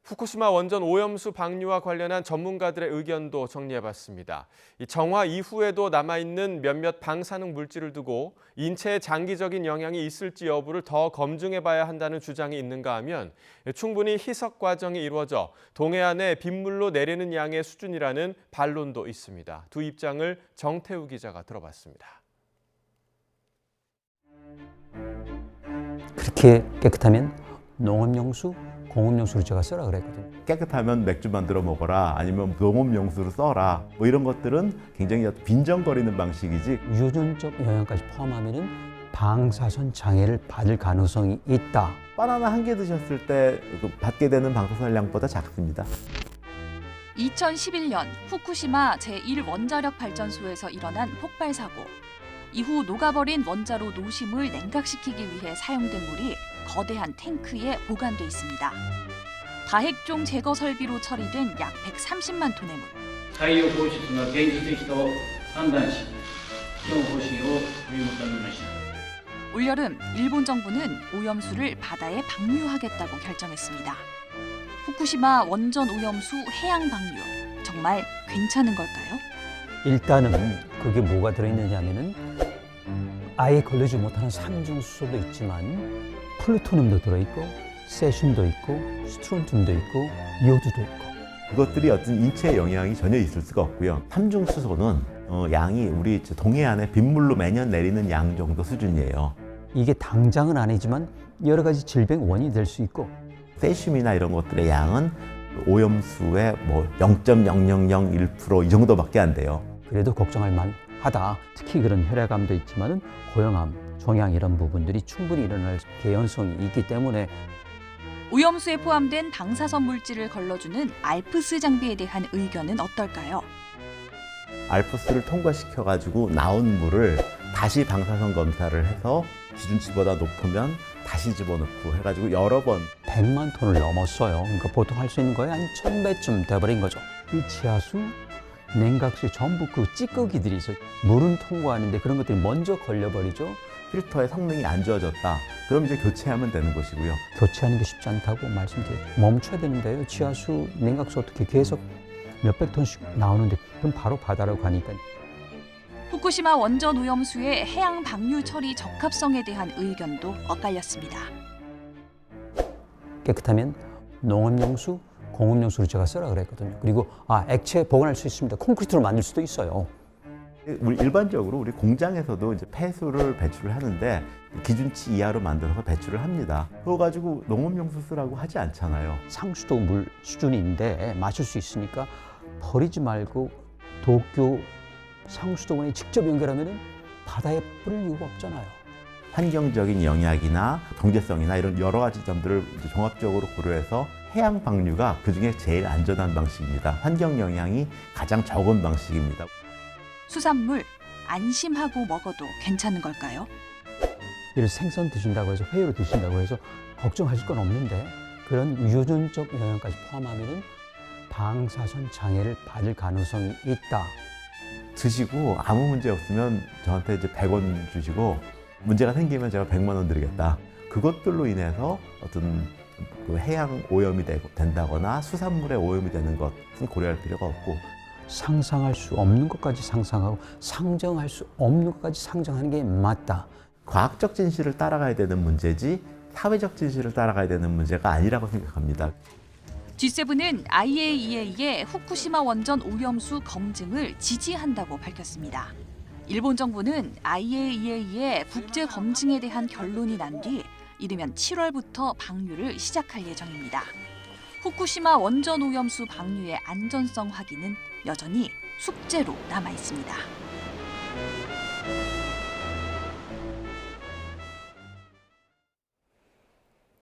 후쿠시마 원전 오염수 방류와 관련한 전문가들의 의견도 정리해봤습니다. 이 정화 이후에도 남아있는 몇몇 방사능 물질을 두고 인체에 장기적인 영향이 있을지 여부를 더 검증해봐야 한다는 주장이 있는가 하면 충분히 희석 과정이 이루어져 동해안에 빗물로 내리는 양의 수준이라는 반론도 있습니다. 두 입장을 정태우 기자가 들어봤습니다. 그렇게 깨끗하면 농업용수, 공업용수로 제가 써라 그랬거든요. 깨끗하면 맥주 만들어 먹어라, 아니면 농업용수로 써라, 뭐 이런 것들은 굉장히 빈정거리는 방식이지. 유전적 영향까지 포함하면 방사선 장애를 받을 가능성이 있다. 바나나 한 개 드셨을 때 받게 되는 방사선량보다 작습니다. 2011년 후쿠시마 제1원자력 발전소에서 일어난 폭발 사고. 이후 녹아버린 원자로 노심을 냉각시키기 위해 사용된 물이 거대한 탱크에 보관돼 있습니다. 다핵종 제거 설비로 처리된 약 130만 톤의 물. 海洋放出が現実的と判断し、基本方針を取りまとめました。 올여름 일본 정부는 오염수를 바다에 방류하겠다고 결정했습니다. 후쿠시마 원전 오염수 해양 방류, 정말 괜찮은 걸까요? 일단은 그게 뭐가 들어있느냐면은 아예 걸리지 못하는 삼중수소도 있지만 플루토늄도 들어있고 세슘도 있고 스트론튬도 있고 이오두도 있고. 그것들이 어떤 인체에 영향이 전혀 있을 수가 없고요. 삼중수소는 양이 우리 동해안에 빗물로 매년 내리는 양 정도 수준이에요. 이게 당장은 아니지만 여러 가지 질병 원인이 될 수 있고. 세슘이나 이런 것들의 양은 오염수의 뭐 0.0001% 이 정도밖에 안 돼요. 그래도 걱정할 만하다. 특히 그런 혈액암도 있지만은 고형암, 종양 이런 부분들이 충분히 일어날 개연성이 있기 때문에. 오염수에 포함된 방사선 물질을 걸러주는 알프스 장비에 대한 의견은 어떨까요? 알프스를 통과시켜가지고 나온 물을 다시 방사선 검사를 해서 기준치보다 높으면 다시 집어넣고 해가지고 여러 번. 100만 톤을 넘었어요. 그러니까 보통 할 수 있는 거에 한 1000배쯤 돼버린 거죠. 이 지하수, 냉각수에 전부 그 찌꺼기들이 있어요. 물은 통과하는데 그런 것들이 먼저 걸려버리죠. 필터의 성능이 안 좋아졌다. 그럼 이제 교체하면 되는 것이고요. 교체하는 게 쉽지 않다고 말씀드렸죠. 멈춰야 되는데요. 지하수, 냉각수 어떻게 계속 몇백 톤씩 나오는데 그럼 바로 바다로 가니까. 후쿠시마 원전 오염수의 해양 방류 처리 적합성에 대한 의견도 엇갈렸습니다. 깨끗하면 농업용수, 공업용수로 제가 써라 그랬거든요. 그리고 액체 보관할 수 있습니다. 콘크리트로 만들 수도 있어요. 일반적으로 우리 공장에서도 이제 폐수를 배출을 하는데 기준치 이하로 만들어서 배출을 합니다. 그거 가지고 농업용수 쓰라고 하지 않잖아요. 상수도 물 수준인데 마실 수 있으니까 버리지 말고 도쿄 상수도원에 직접 연결하면 바다에 뿌릴 이유가 없잖아요. 환경적인 영향이나 경제성이나 이런 여러 가지 점들을 종합적으로 고려해서 해양 방류가 그중에 제일 안전한 방식입니다. 환경 영향이 가장 적은 방식입니다. 수산물 안심하고 먹어도 괜찮은 걸까요? 이를 생선 드신다고 해서 회로 드신다고 해서 걱정하실 건 없는데 그런 유전적 영향까지 포함하면 방사선 장애를 받을 가능성이 있다. 드시고 아무 문제 없으면 저한테 이제 100원 주시고 문제가 생기면 제가 100만 원 드리겠다. 그것들로 인해서 어떤 그 해양 오염이 된다거나 수산물에 오염이 되는 것은 고려할 필요가 없고. 상상할 수 없는 것까지 상상하고 상정할 수 없는 것까지 상정하는 게 맞다. 과학적 진실을 따라가야 되는 문제지 사회적 진실을 따라가야 되는 문제가 아니라고 생각합니다. G7은 IAEA의 후쿠시마 원전 오염수 검증을 지지한다고 밝혔습니다. 일본 정부는 IAEA의 국제 검증에 대한 결론이 난 뒤 이르면 7월부터 방류를 시작할 예정입니다. 후쿠시마 원전 오염수 방류의 안전성 확인은 여전히 숙제로 남아 있습니다.